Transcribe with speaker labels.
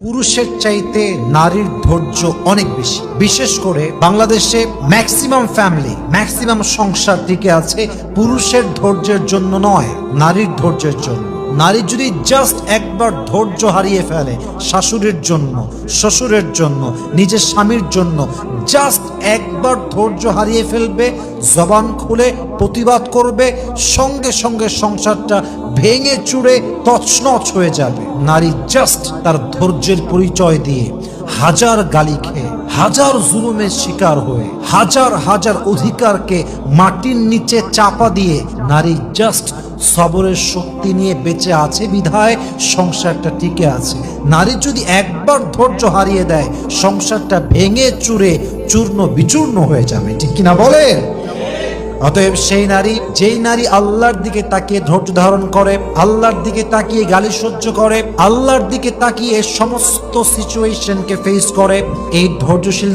Speaker 1: পুরুষের চাইতে নারীর ধৈর্য অনেক বেশি। বিশেষ করে বাংলাদেশে ম্যাক্সিমাম ফ্যামিলি, ম্যাক্সিমাম সংসার টিকে আছে পুরুষের ধৈর্যের জন্য নয়, নারীর ধৈর্যের জন্য। নারী যদি জাস্ট একবার ধৈর্য হারিয়ে ফেলে শাশুড়ির জন্য, শ্বশুরের জন্য, নিজের স্বামীর জন্য, জাস্ট একবার ধৈর্য হারিয়ে ফেলবে, জবান খুলে প্রতিবাদ করবে, সঙ্গে সঙ্গে সংসারটা ভেঙে চুরে তছনছ হয়ে যাবে। নারী জাস্ট তার ধৈর্যের পরিচয় দিয়ে হাজার গালি খেয়ে, হাজার জুলুমের শিকার হয়ে, হাজার হাজার অধিকারকে মাটির নিচে চাপা দিয়ে নারী জাস্ট সবরের শক্তি নিয়ে বেঁচে আছে বিধায় সংসারটা টিকে আছে। নারী যদি একবার ধৈর্য হারিয়ে দেয়, সংসারটা ভেঙে চুরে চূর্ণ বিচূর্ণ হয়ে যাবে, ঠিক কিনা বলেন? অতএব সেই নারী, যেই নারী আল্লাহর দিকে তাকিয়ে ধৈর্য ধারণ করে, আল্লাহর দিকে তাকিয়ে গালি সহ্য করে, আল্লাহর দিকে তাকিয়ে সমস্ত সিচুয়েশনকে ফেস করে, এই ধৈর্যশীল